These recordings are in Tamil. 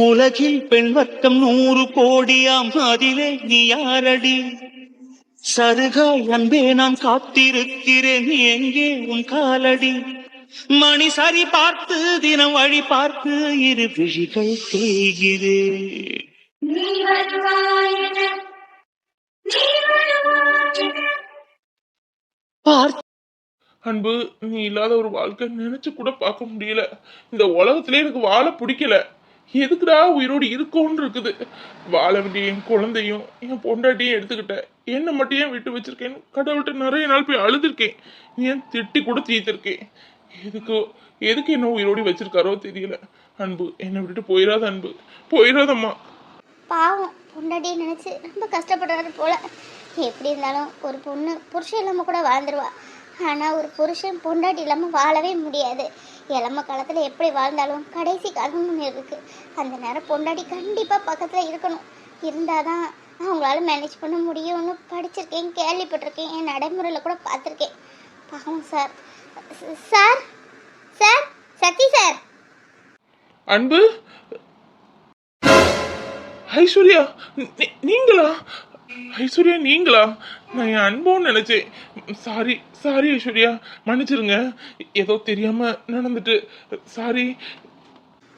உலகில் பெண் வர்க்கம் 100 கோடியாம், அதிலே நீ யாரடி? சருகாய் அன்பே நான் காத்திருக்கிறேன், எங்கே உன் காலடி? மணி சரி பார்த்து தினம் வழி பார்த்து இரு விழிகள் தேய்கிறேன். அன்பு, நீ இல்லாத ஒரு வாழ்க்கை நினைச்சு கூட பார்க்க முடியல. இந்த உலகத்திலே எனக்கு வாழ பிடிக்கல. எதுக்குடா உயிரோடு இருக்கோன்னு இருக்குது. வாழ வேண்டிய என் குழந்தையும் என் பொண்டாட்டியும் எடுத்துக்கிட்டேன். என்னை மட்டும் ஏன் விட்டு வச்சிருக்கேன்னு கடவுள்கிட்ட நிறைய நாள் போய் அழுதுருக்கேன். ஏன் திட்டி கூட தீர்த்திருக்கேன். எதுக்கு என்ன உயிரோடி வச்சிருக்காரோ தெரியல. அன்பு, என்னை விட்டுட்டு போயிடாத அன்பு, போயிடாதம்மா. பாவம், பொண்டாட்டியை நினச்சி ரொம்ப கஷ்டப்படுறது போல. எப்படி இருந்தாலும் ஒரு பொண்ணு புருஷன் இல்லாமல் கூட வாழ்ந்துருவா. ஆனால் ஒரு புருஷன் பொண்டாட்டி இல்லாமல் வாழவே முடியாது. இளம காலத்தில் எப்படி வாழ்ந்தாலும் கடைசி காலம்னு ஒன்று இருக்குது. அந்த நேரம் பொண்டாட்டி கண்டிப்பாக பக்கத்தில் இருக்கணும். இருந்தால் தான் அவங்களால மேனேஜ் பண்ண முடியும்னு படிச்சிருக்கேன், கேள்விப்பட்டிருக்கேன், என் நடைமுறையில் கூட பார்த்துருக்கேன். பாவம் சார். சார் சார் சக்தி சார். அன்பு, ஐஸ்வர்யா, நீங்களா? ஐஸ்வர்யா நீங்களா? நான் என் அன்போன்னு நினைச்சேன். சாரி சாரி ஐஸ்வர்யா, மன்னிச்சிருங்க. ஏதோ தெரியாம நடந்துட்டு. சாரி.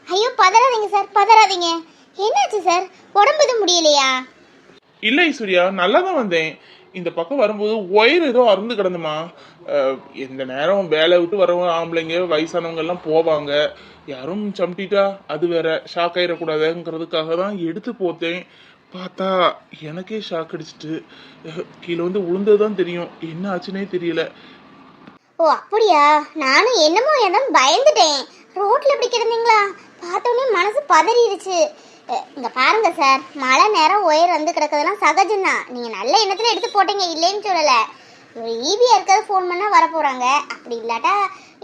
ஐயோ பதறாதீங்க சார், பதறாதீங்க. என்னாச்சு சார்? உடம்பு எதுவும் முடியலையா? இல்லை ஐஸ்வர்யா, நல்லா தான் வந்தேன். இந்த பக்கம் வரும்போது ஒயர் ஏதோ அறுந்து கிடந்துமா. எந்த நேரம் வேலை விட்டு வரவங்க ஆம்பளைங்க வயசானவங்க எல்லாம் போவாங்க. யாரும் சம்டிட்டா அது வேற ஷாக் ஆயிடக்கூடாதுங்கிறதுக்காக தான் எடுத்து போத்தேன். பார்த்தா எனக்கே ஷாக் அடிச்சிட்டு கீழே வந்து உளுந்ததுதான் தெரியும். என்ன ஆச்சுன்னே தெரியல. ஓ அப்படியா? நானும் என்னமோ ஏதாவது பயந்துட்டேன். ரோட்ல இப்படி கிடந்தீங்களா? பார்த்தோன்னே மனசு பதறிடுச்சு. இங்க பாருங்க சார், மழை நேரம் ஒயர் வந்து கிடக்கிறதுலாம் சகஜம்தான். நீங்க நல்ல எண்ணத்துல எடுத்து போட்டீங்க, இல்லைன்னு சொல்லல. ஒரு ஈபியா இருக்கிறது ஃபோன் பண்ணால் வரப்போகிறாங்க. அப்படி இல்லாட்டா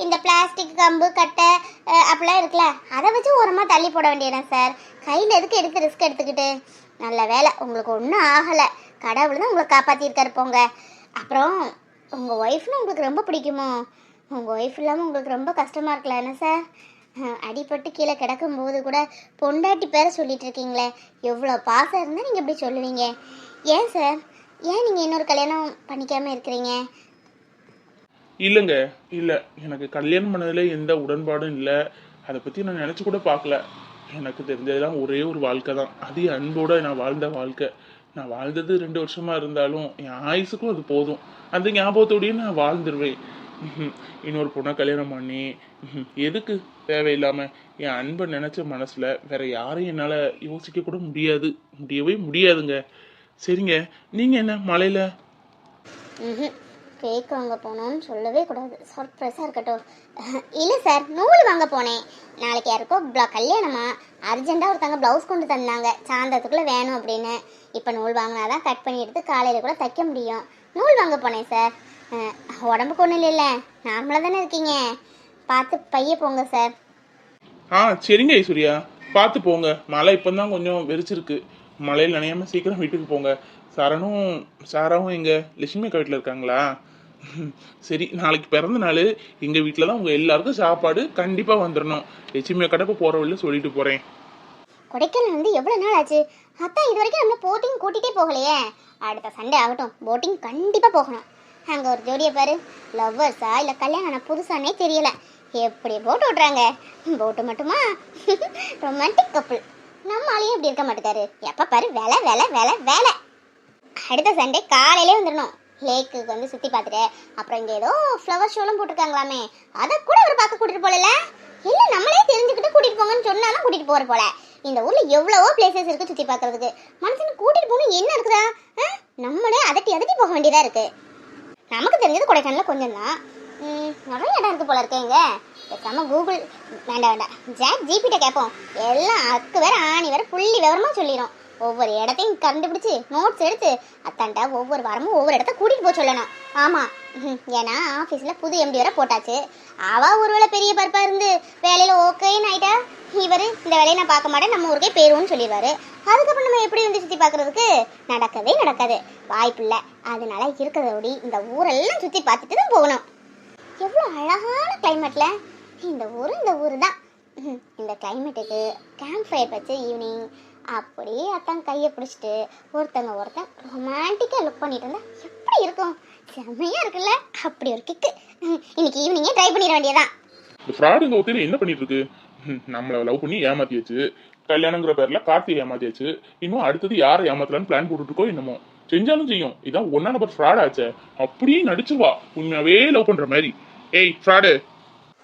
இந்த பிளாஸ்டிக் கம்பு கட்டை அப்படிலாம் இருக்குல்ல, அதை வச்சு ஓரமாக தள்ளி போட வேண்டியதான் சார். கையில் எதுக்கு எடுத்து ரிஸ்க் எடுத்துக்கிட்டு? நல்ல வேலை, உங்களுக்கு ஒன்றும் ஆகலை. கடவுள் தான் உங்களை காப்பாற்றிருக்காரு போங்க. அப்புறம் உங்கள் ஒய்ஃப்னு உங்களுக்கு ரொம்ப பிடிக்குமோ? உங்கள் ஒய்ஃப் இல்லாமல் உங்களுக்கு ரொம்ப கஷ்டமாக இருக்கலாம் என்ன சார்? அடிபட்டு கீழே கிடக்கும்போது கூட பொண்டாட்டி பேரை சொல்லிட்டு இருக்கீங்களே, எவ்வளோ பாசம் இருந்தால் நீங்கள் இப்படி சொல்லுவீங்க? ஏன் சார், ஏன் நீங்கள் இன்னொரு கல்யாணம் பண்ணிக்காமல் இருக்கிறீங்க? இல்லைங்க, இல்லை, எனக்கு கல்யாணம் பண்ணதில் எந்த உடன்பாடும் இல்லை. அதை பற்றி நான் நினச்சி கூட பார்க்கல. எனக்கு தெரிஞ்சதெல்லாம் ஒரே ஒரு வாழ்க்கை தான். அது அன்போடு நான் வாழ்ந்த வாழ்க்கை. நான் வாழ்ந்தது 2 வருஷமாக இருந்தாலும் என் ஆயுசுக்கும் அது போதும். அந்த ஞாபகத்தோடையும் நான் வாழ்ந்துருவேன். இன்னொரு பொண்ணை கல்யாணம் பண்ணி எதுக்கு தேவையில்லாமல் என் அன்பை நினச்ச மனசில் வேற யாரையும் என்னால் யோசிக்க கூட முடியவே முடியாதுங்க. சரிங்க, நீங்கள் என்ன மலையில் கேக் வாங்க போனோன்னு சொல்லவே கூடாது, சர்ப்ரைஸாக இருக்கட்டும். இல்லை சார், நூல் வாங்க போனேன். நாளைக்கு யாருக்கோ கல்யாணமா, அர்ஜென்ட்டாக ஒருத்தங்க ப்ளவுஸ் கொண்டு தந்தாங்க, சாயந்தரத்துக்குள்ளே வேணும் அப்படின்னு. இப்போ நூல் வாங்கினா தான் கட் பண்ணி எடுத்து காலையில் கூட தைக்க முடியும். நூல் வாங்க போனேன் சார். உடம்புக்கு ஒன்றும் இல்லைல்ல, நார்மலாக தானே இருக்கீங்க. பார்த்து பைய போங்க சார். சரிங்க ஐஸ்வர்யா, பார்த்து போங்க. மழை இப்போ தான் கொஞ்சம் வெறிச்சிருக்கு. மழையில் நனையாமல் சீக்கிரம் வீட்டுக்கு போங்க. சாராவும் எங்கள் லட்சுமி அக்கா வீட்டில் இருக்காங்களா? சரி, நாளைக்கு பிறந்த நாள். எங்கள் வீட்டில் தான் உங்கள் எல்லாருக்கும் சாப்பாடு கண்டிப்பாக வந்துடணும். லட்சுமி அக்கா இப்போ போகிற வழியில் சொல்லிட்டு போகிறேன். கொடைக்கானல் வந்து எவ்வளோ நாள் ஆச்சு? அதான் இது வரைக்கும் நம்ம போட்டிங் கூட்டிகிட்டே போகலையே. அடுத்த சண்டே ஆகட்டும், போட்டிங் கண்டிப்பாக போகணும். அங்கே ஒரு ஜோடியை பாரு, லவ்வர்ஸா இல்லை கல்யாணம் புதுசானே தெரியல, எப்படி போட்டு விட்றாங்க. போட்டு மட்டுமா, ரொமான்டிக் கப்புள். நம்ம ஆளையும் இப்படி இருக்க மாட்டேக்காரு. எப்போ பாரு வேலை வேலை வேலை வேலை. அடுத்த சண்டே காலையிலே வந்துடணும். லேக்குக்கு வந்து சுற்றி பார்த்துட்டு அப்புறம் இங்கே ஏதோ ஃப்ளவர் ஷோலாம் போட்டிருக்காங்களாமே, அதை கூட அவர் பார்க்க கூட்டிகிட்டு போகல. இல்லை நம்மளே தெரிஞ்சுக்கிட்டு கூட்டிகிட்டு போங்கன்னு சொன்னாலும் கூட்டிகிட்டு போகிற போல. இந்த ஊரில் எவ்வளவோ பிளேசஸ் இருக்குது சுற்றி பார்க்கறதுக்கு. மனுஷனுக்கு கூட்டிகிட்டு போகணும் என்ன இருக்குதா? நம்மளே அதட்டி போக வேண்டியதாக இருக்குது. நமக்கு தெரிஞ்சது கொடைக்கானலில் கொஞ்சம் தான். நிறைய இடம் இருக்குது போல இருக்கேங்க. பேசாமல் கூகுள் வேண்டாம் ஜிபிட்ட கேட்போம். எல்லாம் அக்கு வேற ஆணி வேற புள்ளி விவரமாக சொல்லிடும். ஒவ்வொரு இடத்தையும் கண்டுபிடிச்சு நோட்ஸ் எடுத்து அத்தாண்டா ஒவ்வொரு வாரமும் ஒவ்வொரு இடத்த கூட்டிகிட்டு போக சொல்லணும். ஆமாம், ஏன்னா ஆஃபீஸில் புது எம்டி வர போட்டாச்சு. அவள் ஒருவேளை பெரிய பருப்பாக இருந்து வேலையில் ஓகேன்னு ஆகிட்டா இவர் இந்த வேலையை நான் பார்க்க மாட்டேன், நம்ம ஊருக்கே போயிடுவோன்னு சொல்லிடுவார். அதுக்கப்புறம் நம்ம எப்படி வந்து சுற்றி பார்க்குறதுக்கு? நடக்காது, வாய்ப்பு இல்லை. அதனால இருக்கிறதோடி இந்த ஊரெல்லாம் சுற்றி பார்த்துட்டு தான் போகணும். எவ்வளோ அழகான கிளைமேட்டில் இந்த ஊர் தான். இந்த கிளைமேட்டுக்கு கேம்ப் ஃபயர் வச்சு ஈவினிங் அப்படியே அத்தான் கையை பிடிச்சிட்டு ஒருத்தன் ரொமான்டிக்காக லுக் பண்ணிட்டு இருந்தா எப்படி இருக்கும்? செம்மையா இருக்குல்ல? அப்படி ஒரு கிக்கு. இன்னைக்கு ஈவினிங்கே ட்ரை பண்ணிட வேண்டியதான். இந்த ஃப்ராடு இந்த ஒத்தையில என்ன பண்ணிட்டு இருக்கு? நம்மளை லவ் பண்ணி ஏமாத்தியாச்சு, கல்யாணங்கிற பேர்ல கார்த்திகை ஏமாத்தியாச்சு, இன்னும் அடுத்தது யாரை ஏமாத்தலான்னு பிளான் போட்டுட்டு இருக்கோ என்னமோ. செஞ்சாலும் செய்யும். இதான் ஒன்னா நம்பர் ஃப்ராட் ஆச்சே. அப்படியே நடிச்சுவா உண்மையாவே லவ் பண்ற மாதிரி. ஏய் ஃப்ராடு.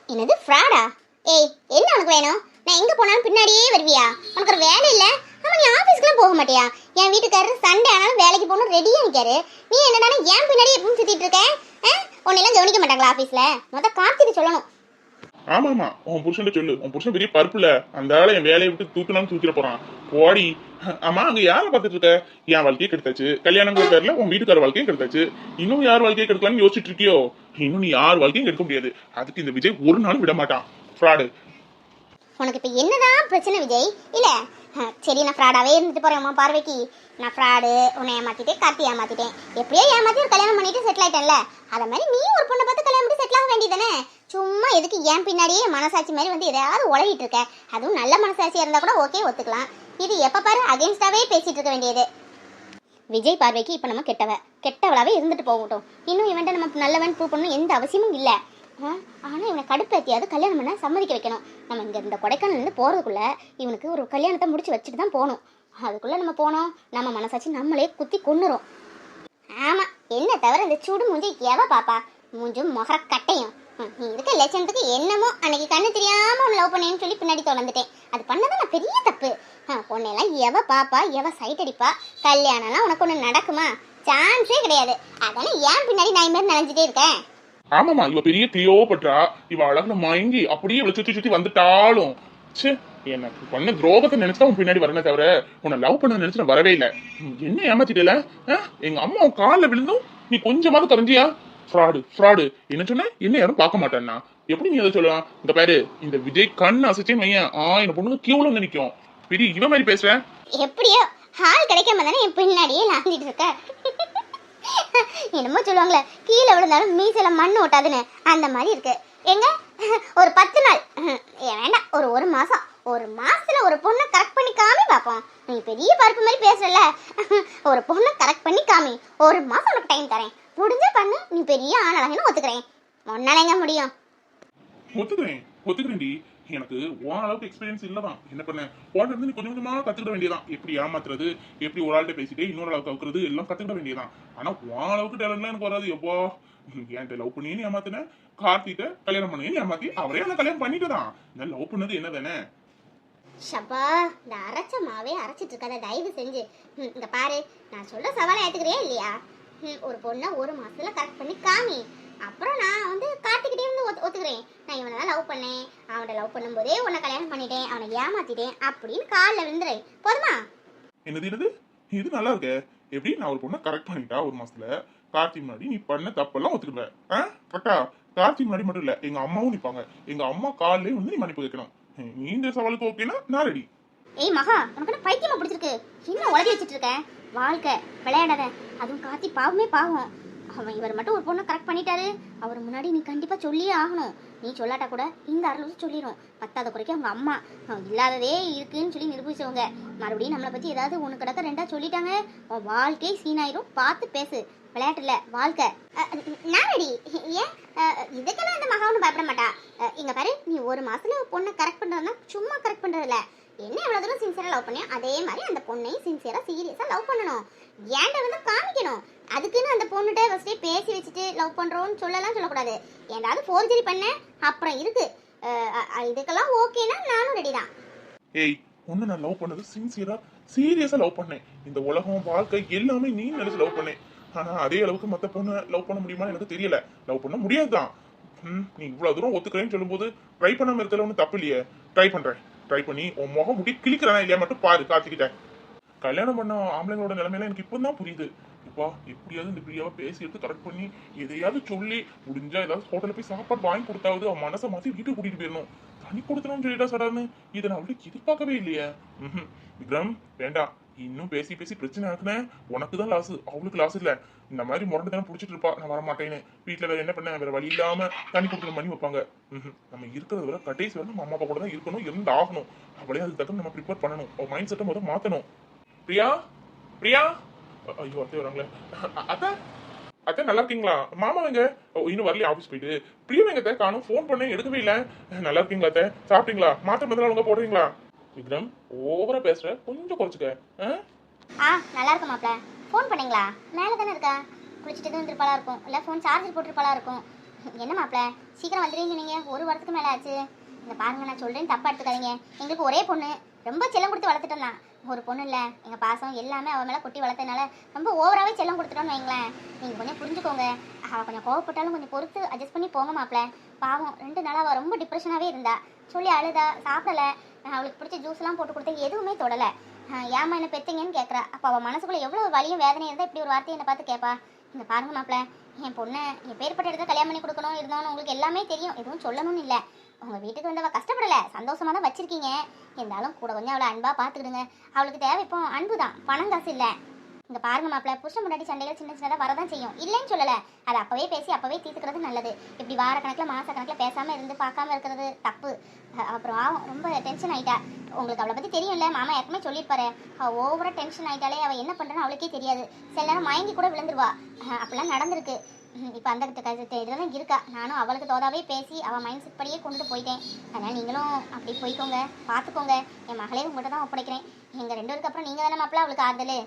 என்னது ஃப்ராடா? ஏய் என்ன உனக்கு வேணும்? நான் எங்க போனாலும் பின்னாடியே வருவியா? உனக்கு ஒரு வேலை இல்ல? ஆமா, நீ ஆபீஸ்க்குலாம் போக மாட்டியா? என் வீட்டுக்காரர் சண்டே ஆனாலும் வேலைக்கு போகணும் ரெடியா நிக்காரு. நீ என்னடா ஏன் பின்னாடி எப்பவும் சுத்திட்டு இருக்க? உன்னெல்லாம் கவனிக்க மாட்டாங்களா ஆபீஸ்ல? கார்த்திக்கு சொல்லணும். ஆமாமா, உன் புருஷன் சொல்லு. உன் புருஷன் பெரிய பருப்புல அந்த ஆளை என் வேலையை விட்டு தூக்கினாலும் தூக்கிட போறான். போடி. ஆமா, அங்க யாரை பார்த்துட்டு இருக்க? என் வாழ்க்கையை கெடுத்தாச்சு, கல்யாணங்கிற பேர்ல உன் வீட்டுக்கார வாழ்க்கையும் கெடுத்தாச்சு. இன்னும் யார் வாழ்க்கையை கெடுக்கலாம்னு யோசிச்சுட்டு இருக்கியோ? இன்னும் நீ யார் வாழ்க்கையும் கெடுக்க முடியாது. அதுக்கு இந்த விஜய் ஒரு நாளும் விட மாட்டான். ஃப்ராடு. உனக்கு இப்ப என்னதான் பிரச்சனை விஜய்? இல்ல சரி, நான் ஃப்ராடாவே இருந்துட்டு போறேன் உன் பார்வைக்கு. நான் ஃப்ராடு, உன்னை ஏமாத்திட்டேன், கார்த்தி ஏமாத்திட்டேன், எப்படியோ ஏமாத்தி ஒரு கல்யாணம் பண்ணிட்டு செட்டில் ஆயிட்டேன்ல. அத மாதிரி நீ ஒரு பொண்ணை பார்த்து கல்யாணம் பண்ணி செட்டில் ஆக வேண்டியதானே? சும்மா எதுக்கு ஏன் பின்னாடியே மனசாட்சி மாதிரி வந்து எதையாவது உளறிட்டு இருக்க? அதுவும் நல்ல மனசாட்சியா இருந்தா கூட ஓகே, ஒத்துக்கலாம். இது எப்ப பாரு அகேன்ஸ்டாவே பேசிட்டு இருக்க வேண்டியது. விஜய் பார்வைக்கு இப்ப நம்ம கெட்டவளாவே இருந்துட்டு போகட்டும். இன்னும் இவன்ட்ட நம்ம நல்லவன் ப்ரூவ் பண்ணணும் எந்த அவசியமும் இல்லை. ஆனால் இவனை கடுப்பேற்றியாவது கல்யாணம் பண்ண சம்மதிக்க வைக்கணும். நம்ம இங்கே இந்த கொடைக்கானல்லேருந்து போகிறதுக்குள்ளே இவனுக்கு ஒரு கல்யாணத்தை முடிச்சு வச்சுட்டு தான் போகணும். அதுக்குள்ளே நம்ம போனோம், நம்ம மனசாச்சு நம்மளே குத்தி கொன்னுரும். ஆமாம், என்ன தவிர இந்த சுடு மூஞ்சி எவ பாப்பா? மூஞ்சும் முகர கட்டையும். நீ இருக்க லட்சணத்துக்கு என்னமோ அன்னைக்கு கண்ணு தெரியாமல் ஒன்று லவ் பண்ணேன்னு சொல்லி பின்னாடி தொடர்ந்துட்டேன். அது பண்ணதான் நான் பெரிய தப்பு. பொண்ணெல்லாம் எவ பாப்பா, எவ சைட் அடிப்பா? கல்யாணம்லாம் உனக்கு ஒன்று நடக்குமா? சான்ஸே கிடையாது. அதனால ஏன் பின்னாடி நான் மாதிரி நினைஞ்சிட்டே இருக்கேன். ஆமாமா, இவ பெரிய கிளியோபட்ரா. இவ அழகுல மயங்கி அப்படியே இவளை சுத்தி சுத்தி வந்துட்டாலும் எனக்கு பண்ண துரோகத்தை நினைச்சுதான் உன் பின்னாடி வரனே தவிர உன்னை லவ் பண்ண நினைச்சு நான் வரவே இல்லை. என்ன ஏமாத்திட்டல? எங்க அம்மா காலில் விழுந்தும் நீ கொஞ்சமாவது தெரிஞ்சியா? ஃப்ராடு என்ன சொன்ன? என்ன யாரும் பார்க்க மாட்டேன்னா எப்படி நீ அதை சொல்லலாம்? இந்த பேரு இந்த விஜய் கண் அசைச்சேன்னு வையன், என்ன பொண்ணுங்க கியூல வந்து நிக்கும். பெரிய இவ மாதிரி பேசுற. எப்படியோ ஹால் கிடைக்காம தானே என் பின்னாடியே லாங்கிட்டு இருக்க. என்னமோ சொல்லுவாங்களே, கீழே விழுந்தாலும் மீசையில மண் ஓட்டாதுன்னு, அந்த மாதிரி இருக்கு. எங்க ஒரு 10 நாள் வேண்டாம், ஒரு மாசம், ஒரு மாசத்துல ஒரு பொண்ணை கரெக்ட் பண்ணி காமி பாப்போம். நீ பெரிய பருப்பு மாதிரி பேசுறல, ஒரு பொண்ணை கரெக்ட் பண்ணி காமி. ஒரு மாசம் உனக்கு டைம் தரேன், முடிஞ்ச பண்ணு. நீ பெரிய ஆனழகன்னு ஒத்துக்கிறேன். ஒன்னாலங்க முடியும். ஒத்துக்கிறேன்டி. எனக்கு உன் அளவுக்கு எக்ஸ்பீரியன்ஸ் இல்லதான். என்ன பண்ண உன்கிட்ட இருந்து நீ கொஞ்சம் கொஞ்சமா கத்துக்கிட வேண்டியதான். எப்படி ஏமாத்துறது, எப்படி ஒரு ஆள்கிட்ட பேசிட்டு இன்னொரு அளவுக்கு கவுக்குறது எல்லாம் கத்துக்கிட வேண்டியதான். ஆனா உன் அளவுக்கு டேலண்ட்லாம் எனக்கு வராது. எப்போ என்கிட்ட லவ் பண்ணின்னு ஏமாத்தின, கார்த்திட்ட கல்யாணம் பண்ணேன்னு ஏமாத்தி அவரே அந்த கல்யாணம் பண்ணிட்டுதான். இந்த லவ் பண்ணது என்ன தானே? ஷப்பா, இந்த அரைச்ச மாவே அரைச்சிட்டு இருக்காத தயவு செஞ்சு. இங்க பாரு, நான் சொல்ற சவாலை ஏத்துக்கிறியா இல்லையா? ஒரு பொண்ணை ஒரு மாசத்துல கரெக்ட் பண்ணி காமி. அப்புறம் நான் வந்து கார்த்திகிட்டே வந்து ஒத்துக்கிறேன். நான் இவனை தான் லவ் பண்ணேன், அவனை லவ் பண்ணும்போதே உன்னை கல்யாணம் பண்ணிட்டேன், அவனை ஏமாத்திட்டேன் அப்படின்னு காலில் விழுந்துறேன். போதுமா? என்னது இது நல்லா இருக்கு. எப்படி நான் ஒரு பொண்ணை கரெக்ட் பண்ணிட்டா ஒரு மாசத்துல கார்த்தி முன்னாடி நீ பண்ண தப்பெல்லாம் ஒத்துக்குவேன். கரெக்டா? கார்த்தி முன்னாடி மட்டும் இல்ல, எங்க அம்மாவும் நிப்பாங்க. எங்க அம்மா காலிலே வந்து நீ மன்னிப்பு கேட்கணும். நீ இந்த சவாலுக்கு ஓகேனா நான் ரெடி. ஏய் மகா, உனக்கு என்ன பைத்தியமா பிடிச்சிருக்கு? என்ன உலகி வச்சுட்டு இருக்க? வாழ்க்கை விளையாடாத. அதுவும் கார்த்தி பாவமே பாவம். அவன் இவர் மட்டும் ஒரு பொண்ணை கரெக்ட் பண்ணிட்டாரு, அவர் முன்னாடி நீ கண்டிப்பா சொல்லியே ஆகணும். நீ சொல்லாட்டா கூட இந்த அருள் சொல்லிடும். பத்தாத குறைக்க அவங்க அம்மா இல்லாததே இருக்குன்னு சொல்லி நிரூபிச்சவங்க மறுபடியும் நம்மளை பத்தி ஏதாவது ஒன்று கிடக்க ரெண்டா சொல்லிட்டாங்க, உன் வாழ்க்கையை சீனாயிரும். பார்த்து பேசு, விளையாட்டு இல்ல வாழ்க்கை. நானடி ஏன் இதுக்கெல்லாம் இந்த மகா ஒன்றும் பயப்பட மாட்டா. இங்க பாரு, நீ ஒரு மாசத்துல பொண்ணை கரெக்ட் பண்றதுன்னா சும்மா கரெக்ட் பண்றது இல்ல. என்ன எவ்வளவு தூரம் சின்சியரா லவ் பண்ணியா அதே மாதிரி அந்த பொண்ணையும் சின்சியரா சீரியஸா லவ் பண்ணணும். ஏன்ட வந்து காமிக்கணும். அதுக்குன்னு அந்த பொண்ணுகிட்ட ஃபர்ஸ்டே பேசி வச்சுட்டு லவ் பண்றோம்னு சொல்லக்கூடாது. ஏதாவது ஃபோர்ஜரி பண்ண அப்புறம் இருக்கு. இதுக்கெல்லாம் ஓகேனா நானும் ரெடி தான். ஏய், ஒண்ணு நான் லவ் பண்ணது சின்சியரா சீரியஸா லவ் பண்ணேன். இந்த உலகம் வாழ்க்கை எல்லாமே நீ நினைச்சு லவ் பண்ணேன். ஆனா அதே அளவுக்கு மத்த பொண்ணு லவ் பண்ண முடியுமா எனக்கு தெரியல. லவ் பண்ண முடியாதுதான். நீ இவ்வளவு தூரம் ஒத்துக்கிறேன்னு சொல்லும்போது ட்ரை பண்ணாம இருக்கிறதுல ஒன்றும் தப்பு இல்லையே. ட்ரை பண்ணி உன் முகம் முடி கிளிக்கிறானா இல்லையா மட்டும் பாரு. காத்துக்கிட்ட கல்யாணம் பண்ண ஆம்பளைங்களோட நிலைமையில எனக்கு இப்பதான் புரியுது. இப்போ எப்படியாவது இந்த பிரியாவை பேசி எடுத்து கரெக்ட் பண்ணி எதையாவது சொல்லி முடிஞ்சா ஏதாவது ஹோட்டல்ல போய் சாப்பாடு வாங்கி கொடுத்தாவது அவன் மனசை மாத்தி வீட்டுக்கு கூட்டிட்டு போயிடணும். தனி கொடுத்தணும்னு சொல்லிட்டா சடான்னு இதை நான் அவளுக்கு எதிர்பார்க்கவே இல்லையே. விக்ரம் வேண்டாம், இன்னும் பேசி பேசி பிரச்சனை ஆக்குனேன். உனக்கு தான் லாஸ், அவளுக்கு லாஸ் இல்ல. இந்த மாதிரி முரண்டு தானே பிடிச்சிட்டு இருப்பா. நான் வர மாட்டேன்னு வீட்டுல வேற என்ன பண்ண, வேற வழி இல்லாம தண்ணி குடுக்கற பண்ணி வைப்பாங்க. நம்ம இருக்கிறத விட கடைசி வரை நம்ம அம்மா அப்பா கூட தான் இருக்கணும், இருந்து ஆகணும். அவளே அதுக்கு தக்க நம்ம ப்ரிப்பேர் பண்ணணும். அவ மைண்ட் செட்டை முதல்ல மாத்தணும். பிரியா, பிரியா, ஐயோ அத்தை வராங்களே. அத்தை, அத்தை நல்லா இருக்கீங்களா? மாமா எங்க? இன்னும் வரலையே, ஆபீஸ் போயிட்டு. பிரியா எங்க அத்தை காணும்? ஃபோன் பண்ணேன், எடுக்கவே இல்ல. நல்லா இருக்கீங்களா அத்தை? சாப்பிட்டீங்களா? மாத்திரை மருந்து ஒழுங்கா போடுறீங்களா? விக்ரம், ஓவரா பேசுற, கொஞ்சம் குறைச்சுக்க. நல்லா இருக்கு மாப்ள. ஃபோன் பண்ணீங்களா? மேலே தானே இருக்கா? குளிச்சுட்டு வந்துருப்பாளா இருக்கும், இல்லை ஃபோன் சார்ஜர் போட்டுருப்பாளா இருக்கும். என்ன மாப்ள, சீக்கிரம் வந்துடுவீங்க நீங்கள், ஒரு வாரத்துக்கு மேலே ஆச்சு. இந்த பாருங்க, நான் சொல்கிறேன், தப்பாக எடுத்துக்காதீங்க. எங்களுக்கு ஒரே பொண்ணு, ரொம்ப செல்லம் கொடுத்து வளர்த்துட்டோம் தான். ஒரு பொண்ணு இல்லை, எங்கள் பாசம் எல்லாமே அவன் மேலே கொட்டி வளர்த்தனால ரொம்ப ஓவராகவே செல்லம் கொடுத்துட்டோன்னு வைங்களேன். நீங்கள் கொஞ்சம் புரிஞ்சுக்கோங்க. அவள் கொஞ்சம் கோவப்பட்டாலும் கொஞ்சம் பொறுத்து அட்ஜஸ்ட் பண்ணி போங்க மாப்ள. பாவம் 2 நாளாக அவள் ரொம்ப டிப்ரெஷனாகவே இருந்தா. சொல்லி அழுதா, சாப்பிடலை, அவளுக்கு பிடிச்ச ஜூஸ்லாம் போட்டு கொடுத்தேன், எதுவுமே தொடலை. ஏமா என்ன பெத்தீங்கன்னு கேட்குறா. அப்போ அவள் மனசுக்குள்ளே எவ்வளோ வலியும் வேதனையும் இருந்தால் இப்படி ஒரு வார்த்தையை என்னை பார்த்து கேட்பா. இந்த பாருங்க மாப்ள, என் பொண்ணை என் பேர்பட்ட இடத்துல கல்யாணம் பண்ணி கொடுக்கணும் இருந்தோன்னு உங்களுக்கு எல்லாமே தெரியும், எதுவும் சொல்லணும்னு இல்லை. உங்கள் வீட்டுக்கு வந்து அவள் கஷ்டப்படலை, சந்தோஷமாக தான் வச்சுருக்கீங்க. இருந்தாலும் கூட கொஞ்சம் அவளை அன்பாக பார்த்துக்கிடுங்க. அவளுக்கு தேவை இப்போ அன்பு தான், பணம் காசு இல்லை. இங்கே பாருங்க மாப்பிள்ள, புருஷன் முன்னாடி சண்டைகள் சின்ன சின்னதாக வரதான் செய்யும், இல்லைன்னு சொல்லலை. அதை அப்போவே பேசி அப்போவே தீர்த்துக்கிறது நல்லது. இப்படி வார கணக்கில் மாத கணக்கில் பேசாமல் இருந்து பார்க்காம இருக்கிறது தப்பு. அப்புறம் ஆகும், ரொம்ப டென்ஷன் ஆகிட்டா. உங்களுக்கு அவளை பற்றி தெரியும்ல, மாமா ஏற்கனவே சொல்லியிருப்பாரு. அவள் ஓவராக டென்ஷன் ஆகிட்டாலே அவள் என்ன பண்ணுறன்னு அவளுக்கே தெரியாது. சில நேரம் மயங்கி கூட விழுந்துருவா. அப்படிலாம் நடந்திருக்கு. இப்போ அந்த இதெல்லாம் இருக்கா. நானும் அவளுக்கு தோதாவே பேசி அவள் மைண்ட் செட் படியே கொண்டுட்டு போயிட்டேன். அதனால் நீங்களும் அப்படி போய்க்கோங்க, பார்த்துக்கோங்க. என் மகளே உங்கள்கிட்ட தான் ஒப்படைக்கிறேன். எங்கள் 2 பேருக்கு அப்புறம் நீங்கள் தானே மாப்பிள்ள அவளுக்கு ஆறுதல்.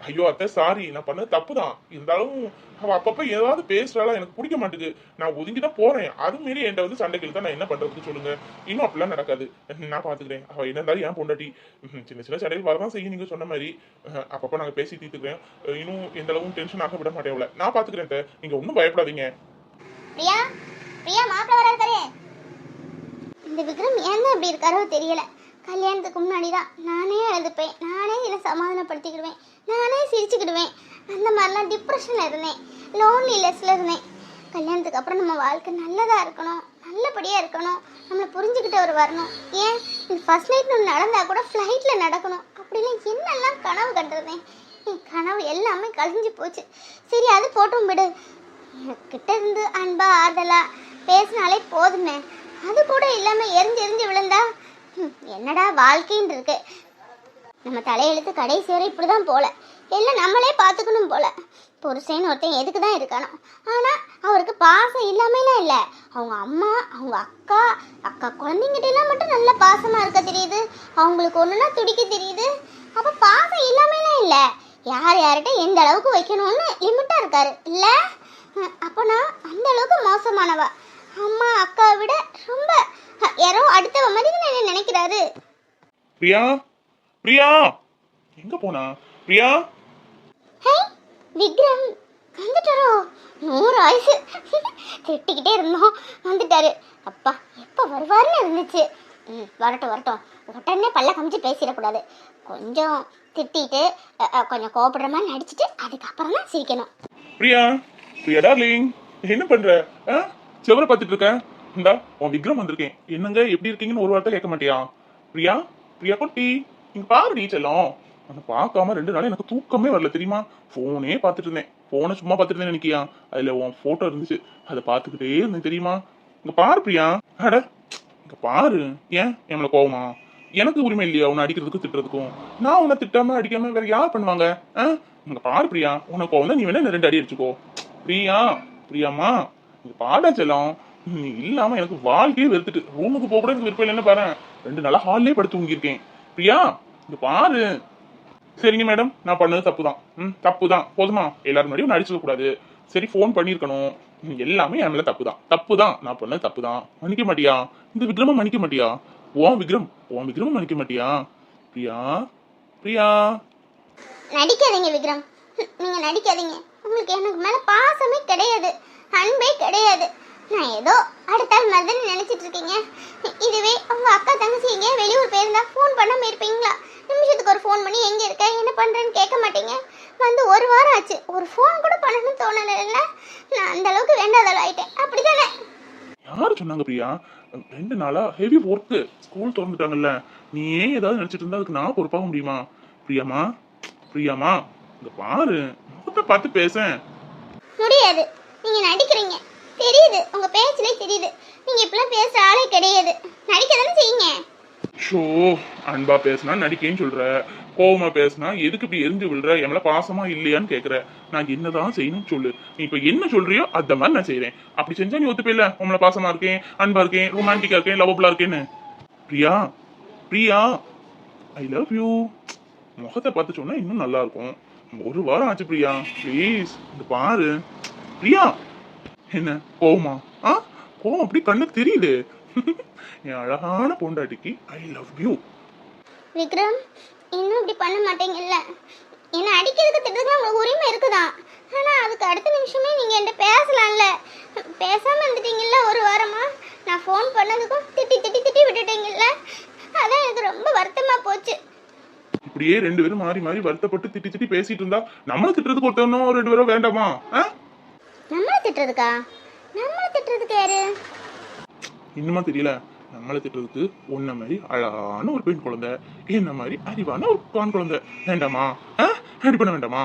ஐயோ அத்தை, சாரி, நான் பண்ணது தப்பு தான். இருந்தாலும் அவ அப்பப்ப ஏதாவது பேசுறாளா, எனக்கு பிடிக்க மாட்டேங்குது. நான் ஒதுங்கி தான் போறேன். அது மீறி என்கிட்ட வந்து சண்டைகள் தான், நான் என்ன பண்றதுன்னு சொல்லுங்க. இன்னும் அப்படிலாம் நடக்காது, நான் பாத்துக்கிறேன். அவ என்ன இருந்தாலும் ஏன் பொண்டாட்டி, சின்ன சின்ன சண்டைகள் வரதான் செய்யும். நீங்க சொன்ன மாதிரி அப்பப்ப நாங்க பேசி தீர்த்துக்கிறேன். இன்னும் எந்த அளவும் டென்ஷன் ஆக விட மாட்டேன் அவளை. நான் பாத்துக்கிறேன் அத்தை, நீங்க ஒன்றும் பயப்படாதீங்க. பிரியா, பிரியா, மாப்பிள்ள வராரு. இந்த விக்ரம் ஏன் அப்படி இருக்காரோ தெரியல. கல்யாணத்துக்கு முன்னாடி தான் நானே அழுதுப்பேன், நானே என்னை சமாதானப்படுத்திக்கிடுவேன், நானே சிரிச்சுக்கிடுவேன். அந்த மாதிரிலாம் டிப்ரெஷனில் இருந்தேன், லோன்லினஸ்ல இருந்தேன். கல்யாணத்துக்கு அப்புறம் நம்ம வாழ்க்கை நல்லதாக இருக்கணும், நல்லபடியாக இருக்கணும், நம்மளை புரிஞ்சுக்கிட்டவர் வரணும். ஏன் ஃபர்ஸ்ட் நைட் ஒன்று நடந்தால் கூட ஃப்ளைட்டில் நடக்கணும், அப்படிலாம் என்னெல்லாம் கனவு கண்டிருந்தேன். என் கனவு எல்லாமே கழிஞ்சு போச்சு. சரி, அது போட்டும் விடு. கிட்ட இருந்து அன்பா ஆறுதலா பேசினாலே போதுமே. அது கூட இல்லாமல் எரிஞ்சு விழுந்தா என்னடா வாழ்க்கைன்னு இருக்கு. நம்ம தலையெழுத்து கடைசி வரை இப்படிதான் போல, எல்லாம் நம்மளே பார்த்துக்கணும் போல. புருஷன்னு ஒருத்தன் எதுக்கு தான் இருக்கணும். ஆனால் அவருக்கு பாசம் இல்லாமலாம் இல்லை. அவங்க அம்மா, அவங்க அக்கா குழந்தைங்கிட்ட எல்லாம் மட்டும் நல்ல பாசமாக இருக்க தெரியுது. அவங்களுக்கு ஒன்றுனா துடிக்க தெரியுது. அப்போ பாசம் இல்லாமலாம் இல்லை. யார்கிட்ட எந்த அளவுக்கு வைக்கணும்னு லிமிட்டாக இருக்காரு இல்லை. அப்போ நான் அந்த அளவுக்கு மோசமானவா? அம்மா அக்காவை விட ரொம்ப யாரோ அடுத்தவ மாதிரி என்ன நினைக்கிறாரு. பிரியா, பிரியா எங்க போனா? பிரியா, ஹே விக்ரம் வந்துட்டாரோ? 100 ஆயுசு. திட்டிக்கிட்டே இருந்தோம், வந்துட்டாரு. அப்பா எப்போ வருவாருன்னு இருந்துச்சு. வரட்டும். உடனே பல்ல கமிச்சு பேசிடக்கூடாது. கொஞ்சம் திட்டிட்டு கொஞ்சம் கோபப்படுற மாதிரி நடிச்சிட்டு அதுக்கப்புறம் தான் சிரிக்கணும். பிரியா, பிரியா டார்லிங், என்ன பண்ற? செவரை பார்த்துட்டு இருக்கேன். இந்தா உன் விக்ரம் வந்திருக்கேன். என்னங்க எப்படி இருக்கீங்கன்னு ஒரு வார்த்தை கேட்க மாட்டியா? பிரியா, பிரியா குட்டி, இங்க பாருடி செல்லம். அதை பார்க்காம 2 நாள் எனக்கு தூக்கமே வரல தெரியுமா? போனே பார்த்துட்டு இருந்தேன். போனை சும்மா பார்த்துட்டு இருந்தேன் நினைக்கியா? அதுல உன் போட்டோ இருந்துச்சு, அதை பார்த்துக்கிட்டே இருந்தேன் தெரியுமா? இங்க பாரு பிரியா. அட இங்க பாரு. ஏன் என் கோவமா? எனக்கு உரிமை இல்லையா உன்னை அடிக்கிறதுக்கும் திட்டுறதுக்கும்? நான் உன்னை திட்டாம அடிக்காம வேற யார் பண்ணுவாங்க? இங்க பாரு பிரியா, உனக்கு கோவம் தான், நீ வேணா 2 அடி அடிச்சுக்கோ. பிரியா, பிரியாமா இங்க பாடா செல்லம். நீ இல்லாம எனக்கு வாழ்க்கையே வெறுத்துட்டு ரூமுக்கு போக கூட எனக்கு விருப்பம் இல்லைன்னு பாரு. 2 நாளா ஹால்லே படுத்து தூங்கியிருக்கேன். பிரியா இங்க பாரு. சரிங்க மேடம், நான் பண்ணது தப்புதான். தப்புதான், போதுமா? எல்லாரும் முன்னாடியும் அடிச்சுக்க கூடாது. சரி, ஃபோன் பண்ணியிருக்கணும். எல்லாமே என் மேல தப்புதான். நான் பண்ணது தப்புதான். மன்னிக்க மாட்டியா? இந்த விக்ரம மன்னிக்க மாட்டியா? உன் விக்ரம் மன்னிக்க மாட்டியா? பிரியா, பிரியா நடிக்காதீங்க விக்ரம், நீங்க நடிக்காதீங்க. உங்களுக்கு எனக்கு மேல பாசமே கிடையாது, அன்பே கிடையாது. நான் ஏதோ அடுத்த ஆள் மாதிரி நினைச்சிட்டு இருக்கீங்க. இதுவே உங்க அக்கா தங்கச்சி எங்கேயா வெளியூர் போயிருந்தா ஃபோன் பண்ணாம இருப்பீங்களா? நிமிஷத்துக்கு ஒரு ஃபோன் பண்ணி எங்க இருக்க, என்ன பண்றேன்னு கேட்க மாட்டீங்க. வந்து 1 வாரம் ஆச்சு, ஒரு ஃபோன் கூட பண்ணணும்னு தோணல. நான் அந்த அளவுக்கு வேண்டாதல் ஆயிட்டேன், அப்படித்தானே? யாரு சொன்னாங்க பிரியா? 2 நாளா ஹெவி ஒர்க்கு, ஸ்கூல் திறந்துட்டாங்கல்ல. நீ ஏன் ஏதாவது நினைச்சிட்டு இருந்தா அதுக்கு நான் பொறுப்பாக முடியுமா? பிரியாமா, பிரியாமா இங்க பாரு, முகத்தை பார்த்து பேசேன். முடியாது, நீங்க நடிக்கிறீங்க, தெரியுது, உங்க பேச்சிலே தெரியுது. நீங்க இப்பெல்லாம் பேசுற ஆளே கிடையாது. நடிக்க தானே செய்யுங்க. ஷோ, அன்பா பேசுனா நடிக்கேன்னு சொல்ற, கோவமா பேசுனா எதுக்கு இப்படி எரிஞ்சு விழுற, எம்மள பாசமா இல்லையான்னு கேக்குற. நான் என்னதான் செய்யணும்னு சொல்லு. நீ இப்ப என்ன சொல்றியோ அந்த மாதிரி நான் செய்யறேன். அப்படி செஞ்சா நீ ஒத்துப்பேல, உங்களை பாசமா இருக்கேன், அன்பா இருக்கேன், ரொமான்டிக்கா இருக்கேன், லவபிளா இருக்கேன்னு. Priya, Priya, I love you. முகத்தை பார்த்து சொன்னா இன்னும் நல்லா இருக்கும். ஒரு வாரம் ஆச்சு பிரியா, ப்ளீஸ் இங்க பாரு. பிரியா, என்ன கோவமா? கோவம் அப்படி கண்ணுக்கு தெரியுது. என் அழகான பொண்டாட்டிக்கு ஐ லவ் யூ. விக்ரம், இன்னும் இப்படி பண்ண மாட்டீங்கல்ல? என்ன அடிக்கிறதுக்கு திட்டுறதுக்கு உங்களுக்கு உரிமை இருக்குதான். ஆனா அதுக்கு அடுத்த நிமிஷமே நீங்க என்கிட்ட பேசலாம்ல. பேசாம இருந்துட்டீங்கல்ல ஒரு வாரமா. நான் ஃபோன் பண்ணதுக்கும் திட்டி திட்டி திட்டி விட்டுட்டீங்கல்ல. அதான் எனக்கு ரொம்ப வருத்தமா போச்சு. இப்படியே ரெண்டு பேரும் மாறி மாறி வருத்தப்பட்டு திட்டி திட்டி பேசிட்டு இருந்தா நம்மள திட்டுறதுக்கு ஒருத்தவனோ ரெண்டு பேரும் வேண்டாமா? நம்மள திட்டுறதுக்கா? நம்மள திட்டுறதுக்கு யாரு? இன்னுமா தெரியல? நம்மள திட்டுறதுக்கு உன்ன மாதிரி அழகான ஒரு பெண் குழந்தை, என்ன மாதிரி அறிவான ஒரு ஆண் குழந்தை வேண்டாமா? ரெடி பண்ண வேண்டாமா?